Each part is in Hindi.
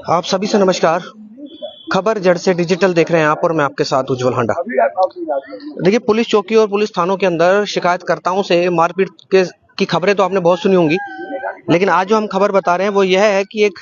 आप सभी से नमस्कार। खबर जड़ से डिजिटल देख रहे हैं आप और मैं आपके साथ उज्जवल हांडा। देखिए, पुलिस चौकी और पुलिस थानों के अंदर शिकायतकर्ताओं से मारपीट के की खबरें तो आपने बहुत सुनी होंगी, लेकिन आज जो हम खबर बता रहे हैं वो यह है कि एक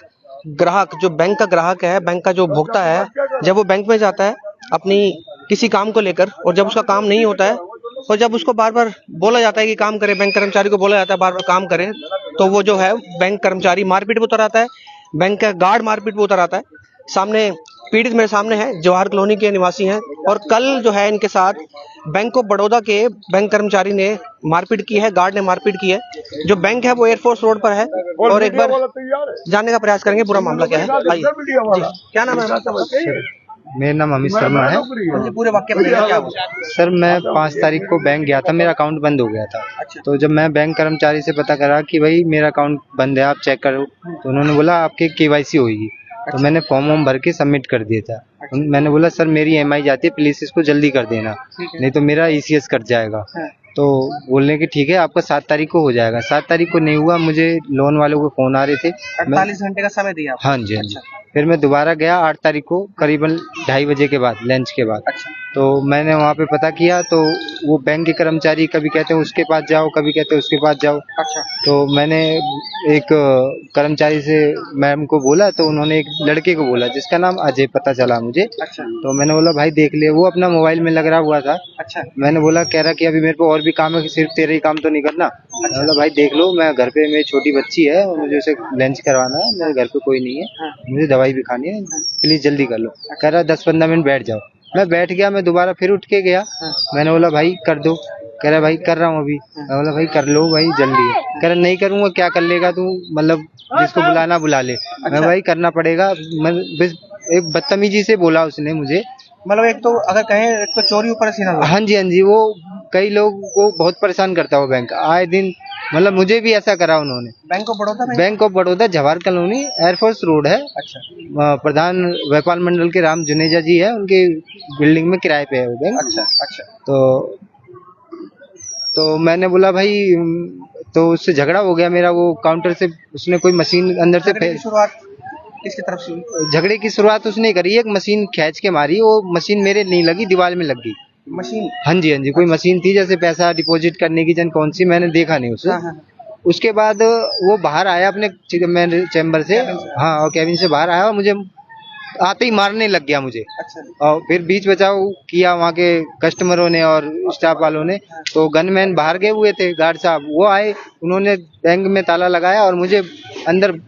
ग्राहक, जो बैंक का ग्राहक है, बैंक का जो उपभोक्ता है, जब वो बैंक में जाता है अपनी किसी काम को लेकर, और जब उसका काम नहीं होता है और जब उसको बार बार बोला जाता है कि काम करे, बैंक कर्मचारी को बोला जाता है बार बार काम करें, तो वो जो है बैंक कर्मचारी मारपीट पे उतर आता है, बैंक का गार्ड मारपीट पे उतर आता है। सामने पीड़ित मेरे सामने है, जवाहर कॉलोनी के निवासी हैं, और कल जो है इनके साथ बैंक ऑफ बड़ौदा के बैंक कर्मचारी ने मारपीट की है, गार्ड ने मारपीट की है। जो बैंक है वो एयरफोर्स रोड पर है, और एक बार जानने का प्रयास करेंगे पूरा मामला क्या है। आइए जी, क्या नाम है आपका? मेरा नाम अमित शर्मा है। मुझे पूरे वाक्य बताइए क्या हुआ। सर, मैं 5 तारीख को बैंक गया था, मेरा अकाउंट बंद हो गया था। तो जब मैं बैंक कर्मचारी से पता करा कि भाई मेरा अकाउंट बंद है, आप चेक करो, तो उन्होंने बोला आपके केवाईसी होगी। तो मैंने फॉर्म वॉर्म भर के सबमिट कर दिया था। मैंने बोला सर मेरी EMI जाती है, प्लीज इसको जल्दी कर देना, नहीं तो मेरा ECS कट जाएगा। तो बोलने की ठीक है, आपका 7 तारीख को हो जाएगा। 7 तारीख को नहीं हुआ, मुझे लोन वालों को फोन आ रहे थे। 48 घंटे का समय दिया। हाँ जी, हाँ जी। फिर मैं दोबारा गया 8 तारीख को करीबन 2:30 बजे के बाद, लंच के बाद। तो मैंने वहाँ पे पता किया, तो वो बैंक के कर्मचारी कभी कहते हैं उसके पास जाओ, कभी कहते हैं उसके पास जाओ। तो मैंने एक कर्मचारी से मैम को बोला, तो उन्होंने एक लड़के को बोला जिसका नाम अजय पता चला मुझे। तो मैंने बोला भाई देख ले, वो अपना मोबाइल में लग रहा हुआ था। मैंने बोला, कह रहा कि अभी मेरे को और भी काम है, कि सिर्फ तेरा ही काम तो नहीं करना। मैंने बोला भाई देख लो, मैं घर पे, मेरी छोटी बच्ची है और मुझे उसे लंच करवाना है, मेरे घर पे कोई नहीं है, मुझे दवाई भी खानी है, प्लीज जल्दी कर लो। कह रहा 10-15 मिनट बैठ जाओ। मैं बैठ गया, मैं दोबारा फिर उठ के गया। मैंने बोला भाई कर दो। कह रहा भाई कर रहा हूँ अभी। मैं बोला भाई कर लो भाई जल्दी। कह रहा नहीं करूंगा, क्या कर लेगा तू, मतलब जिसको बुलाना बुला ले। मैं भाई करना पड़ेगा। मैं बस एक बदतमीजी से बोला उसने मुझे। मतलब एक तो अगर कहें, एक तो चोरी ऊपर सीना। हाँ जी, हाँ जी। वो कई लोग को बहुत परेशान करता है वो बैंक, आए दिन, मतलब मुझे भी ऐसा करा उन्होंने। Bank of Baroda, Jawahar colony, air force road है। अच्छा। प्रधान व्यापार मंडल के राम जुनेजा जी है, उनकी बिल्डिंग में किराए पे है वो बैंक। अच्छा। तो मैंने बोला भाई, तो उससे झगड़ा हो गया मेरा, वो काउंटर से उसने कोई मशीन अंदर से शुरुआत किसकी तरफ से हुई? झगड़े की शुरुआत उसने करी, एक मशीन खींच के मारी, वो मशीन मेरे नहीं लगी, दीवार में लग गई मशीन। हाँ जी, हाँ जी। कोई मशीन थी जैसे पैसा डिपॉजिट करने की, जन कौन सी, मैंने देखा नहीं उसे। उसके बाद वो बाहर आया अपने मेरे चैम्बर से, हाँ, और कैबिन से बाहर आया और मुझे आते ही मारने लग गया मुझे। और फिर बीच बचाव किया वहाँ के कस्टमरों ने और स्टाफ वालों ने। तो गनमैन बाहर गए हुए थे, गार्ड साहब, वो आए, उन्होंने बैंक में ताला लगाया और मुझे अंदर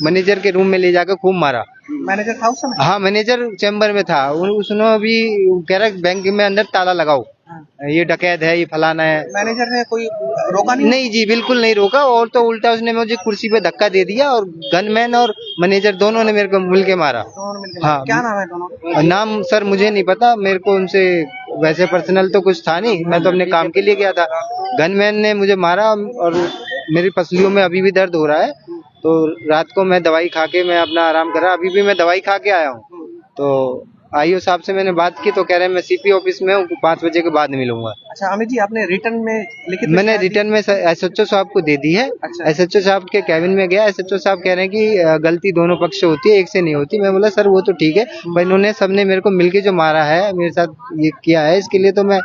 मैनेजर के रूम में ले जाकर खूब मारा। मैनेजर था उस समय? हाँ, मैनेजर चैम्बर में था। उसने भी कह रहा बैंक में अंदर ताला लगाओ, ये डकैत है, ये फलाना है। मैनेजर ने कोई रोका नहीं? नहीं जी, बिल्कुल नहीं रोका, और तो उल्टा उसने मुझे कुर्सी पे धक्का दे दिया, और गनमैन और मैनेजर दोनों ने मेरे को मिल के मारा। हाँ। क्या नाम है दोनों? नाम सर मुझे नहीं पता, मेरे को उनसे वैसे पर्सनल तो कुछ था नहीं, मैं तो अपने काम के लिए गया था। गनमैन ने मुझे मारा और मेरी पसलियों में अभी भी दर्द हो रहा है। तो रात को मैं दवाई खा के मैं अपना आराम कर रहा, अभी भी मैं दवाई खा के आया हूँ। तो IO साहब से मैंने बात की, तो कह रहे हैं मैं CP ऑफिस में हूँ, 5 बजे के बाद मिलूंगा। अच्छा अमित जी, आपने रिटर्न में लिखित? मैंने रिटर्न में SHO साहब को दे दी है। अच्छा। SHO साहब के कैबिन में गया, SHO साहब कह रहे हैं कि गलती दोनों पक्ष से होती है, एक से नहीं होती। मैं बोला सर वो तो ठीक है, पर इन्होंने सबने मेरे को मिलके जो मारा है, मेरे साथ ये किया है, इसके लिए तो मैं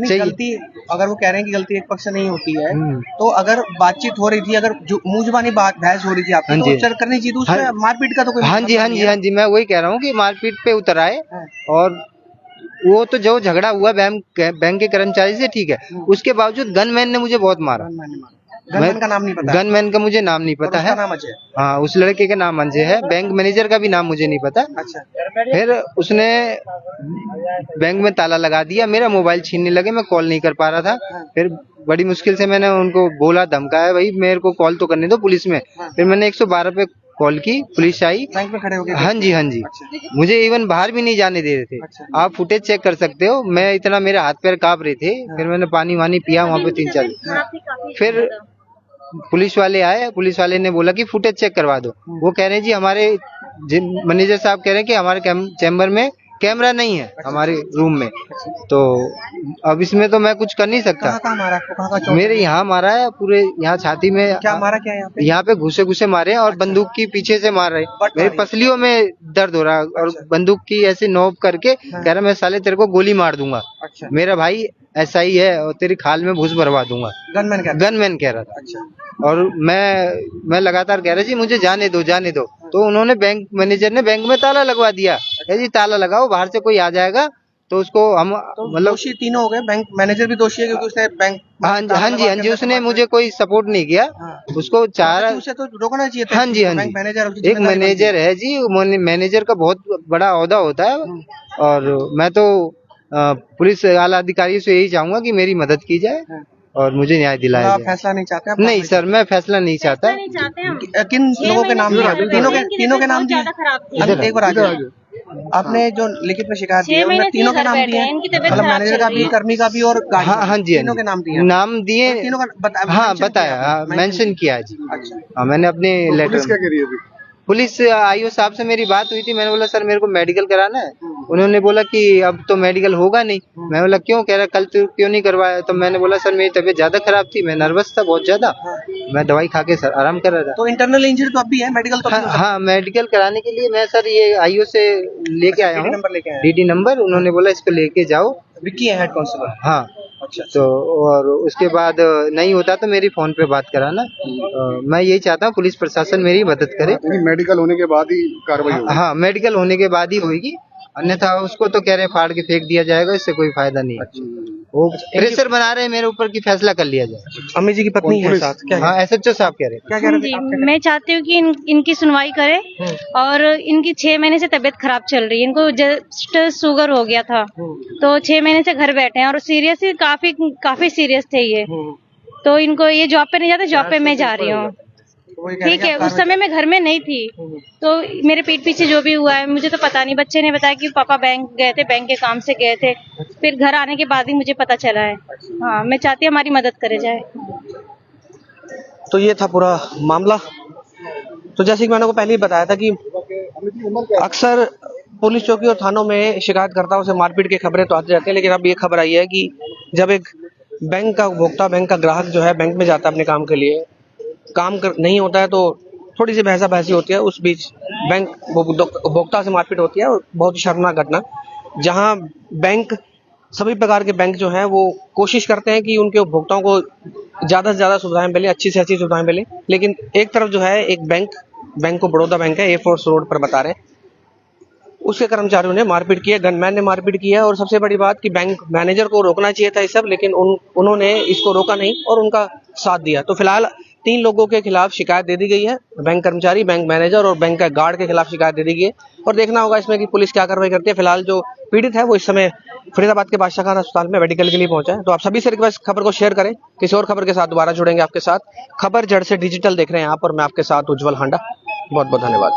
गलती, अगर वो कह रहे हैं कि गलती एक पक्ष से नहीं होती है, तो अगर बातचीत हो रही थी, अगर मुंह जुबानी बहस हो रही थी आपकी, तो चर्चा करनी चाहिए, तो उसमें मारपीट का तो कोई? हाँ जी, हाँ जी, हाँ जी। मैं वही कह रहा हूँ कि मारपीट पे उतर आए, और वो तो जो झगड़ा हुआ बैंक के कर्मचारी से, ठीक है, उसके बावजूद गनमैन ने मुझे बहुत मारा। गनमैन का नाम नहीं पता? गनमैन का मुझे नाम नहीं पता है। नाम अजय? हाँ, उस लड़के का नाम अजय है। बैंक मैनेजर का भी नाम मुझे नहीं पता। अच्छा। फिर उसने बैंक में ताला लगा दिया, मेरा मोबाइल छीनने लगे, मैं कॉल नहीं कर पा रहा था। फिर बड़ी मुश्किल से मैंने उनको बोला, धमकाया, भाई मेरे को कॉल तो करने दो पुलिस में। फिर मैंने 112 पे कॉल की, पुलिस आई। बैंक में खड़े हो गए? हाँ जी, हाँ जी। अच्छा। मुझे इवन बाहर भी नहीं जाने दे रहे थे। अच्छा। आप फुटेज चेक कर सकते हो, मैं इतना, मेरे हाथ पैर कांप रहे थे। फिर मैंने पानी वानी पिया वहाँ पे 3-4। फिर पुलिस वाले आए, पुलिस वाले ने बोला कि फुटेज चेक करवा दो। वो कह रहे हैं जी हमारे मैनेजर साहब कह रहे हैं कि हमारे चैम्बर में कैमरा नहीं है हमारे रूम में, तो अब इसमें तो मैं कुछ कर नहीं सकता। कहाँ मारा आपको, कहाँ चोट? मेरे यहाँ मारा है, पूरे यहाँ छाती में। क्या मारा, क्या यहाँ पे घुसे घुसे मारे हैं और बंदूक की पीछे से मार रहे। मेरी पसलियों में दर्द हो रहा है और बंदूक की ऐसी नोक करके कह रहा मैं साले तेरे को गोली मार दूंगा। अच्छा। मेरा भाई ऐसा ही है और तेरी खाल में घुस भरवा दूंगा। गनमैन कह रहा था। अच्छा। और मैं लगातार कह रहा जी मुझे जाने दो जाने दो, तो उन्होंने बैंक मैनेजर ने बैंक में ताला लगवा दिया। जी ताला लगाओ, बाहर से कोई आ जाएगा तो उसको हम मतलब दोषी तीनों हो गए। बैंक मैनेजर भी दोषी है क्योंकि उसने बैंक हाँ जी उसने मुझे कोई सपोर्ट नहीं किया। उसको चाह रहा, उसे तो रोकना चाहिए था। हाँ जी बैंक मैनेजर एक मैनेजर है जी, मैनेजर का बहुत बड़ा ओहदा होता है। और मैं तो पुलिस आला अधिकारियों से यही चाहूंगा कि मेरी मदद की जाए और मुझे न्याय दिलाया जाए। फैसला नहीं चाहते आप? नहीं सर, मैं फैसला नहीं चाहता। किन लोगों के नाम दिए? तीनों के नाम दिए। एक बार आगे आपने जो लिखित में शिकायत दी है उनमें तीनों के नाम दिए, मतलब मैनेजर का भी, कर्मी का भी और गाड़ी का? हाँ जी तीनों के नाम दिए? नाम दिए, तीनों का हाँ बताया, मेंशन किया है जी। अच्छा। हाँ मैंने अपने लेटर। पुलिस क्या कह रही है अभी? पुलिस आईओ साहब से मेरी बात हुई थी। मैंने बोला सर मेरे को मेडिकल कराना है। उन्होंने बोला कि अब तो मेडिकल होगा नहीं। मैं बोला क्यों? कह रहा कल तो क्यों नहीं करवाया? तो मैंने बोला सर मेरी तबीयत ज्यादा खराब थी, मैं नर्वस था बहुत ज्यादा, मैं दवाई खा के सर आराम कर रहा था। तो इंटरनल इंजरी तो अब भी है, मेडिकल तो हाँ मेडिकल कराने के लिए मैं सर ये आईओ से लेके आया हूँ डीडी नंबर। उन्होंने बोला इसको लेके जाओ। विक्की है हेड कांस्टेबल। हाँ अच्छा। तो और उसके बाद नहीं होता तो मेरी फोन पे बात कराना। मैं यही चाहता हूँ पुलिस प्रशासन मेरी मदद करे। मेडिकल होने के बाद ही कार्रवाई होगी? हाँ मेडिकल होने के बाद ही होगी, अन्यथा उसको तो कह रहे फाड़ के फेंक दिया जाएगा, इससे कोई फायदा नहीं है। वो प्रेशर बना रहे हैं मेरे ऊपर कि फैसला कर लिया जाए। अम्मी जी की पत्नी है साथ? क्या? हाँ एसएचओ साहब कह रहे हैं। क्या कह रहे थे? मैं चाहती हूँ कि इनकी सुनवाई करे और इनकी 6 महीने से तबीयत खराब चल रही है। इनको जस्ट शुगर हो गया था, तो 6 महीने से घर बैठे हैं और सीरियस काफी सीरियस थे ये। तो इनको ये जॉब पे नहीं जाते, जॉब पे मैं जा रही हूँ। ठीक है, उस समय मैं घर में नहीं थी, तो मेरे पीठ पीछे जो भी हुआ है मुझे तो पता नहीं। बच्चे ने बताया कि पापा बैंक गए थे, बैंक के काम से गए थे, फिर घर आने के बाद ही मुझे पता चला है। हाँ मैं चाहती हूँ हमारी मदद करे जाए। तो ये था पूरा मामला। तो जैसे कि मैंने को पहले ही बताया था कि अक्सर पुलिस चौकी और थानों में शिकायतकर्ताओं से मारपीट की खबरें तो आती रहती है, लेकिन अब ये खबर आई है कि जब एक बैंक का उपभोक्ता, बैंक का ग्राहक जो है बैंक में जाता है अपने काम के लिए, काम नहीं होता है तो थोड़ी सी बहसा बहसी होती है। उस बीच बैंक उपभोक्ता से मारपीट होती है और बहुत ही शर्मनाक घटना, जहां बैंक, सभी प्रकार के बैंक जो हैं वो कोशिश करते हैं कि उनके उपभोक्ताओं को ज़्यादा से ज़्यादा सुविधाएं मिले, अच्छी से अच्छी सुविधाएं मिले, लेकिन एक तरफ जो है एक बैंक को बड़ौदा बैंक है, एयरफोर्स रोड पर बता रहे हैं, उसके कर्मचारियों ने मारपीट की है, गनमैन ने मारपीट की है। और सबसे बड़ी बात कि बैंक मैनेजर को रोकना चाहिए था ये सब, लेकिन उन्होंने इसको रोका नहीं और उनका साथ दिया। तो फिलहाल 3 लोगों के खिलाफ शिकायत दे दी गई है, बैंक कर्मचारी, बैंक मैनेजर और बैंक का गार्ड के खिलाफ शिकायत दे दी गई है। और देखना होगा इसमें कि पुलिस क्या कार्रवाई करती है। फिलहाल जो पीड़ित है वो इस समय फरीदाबाद के बादशाह खान अस्पताल में मेडिकल के लिए पहुंचा है। तो आप सभी से रिक्वेस्ट, खबर को शेयर करें। किसी और खबर के साथ दोबारा जुड़ेंगे आपके साथ। खबर जड़ से डिजिटल देख रहे हैं आप और मैं आपके साथ उज्जवल हांडा। बहुत बहुत धन्यवाद।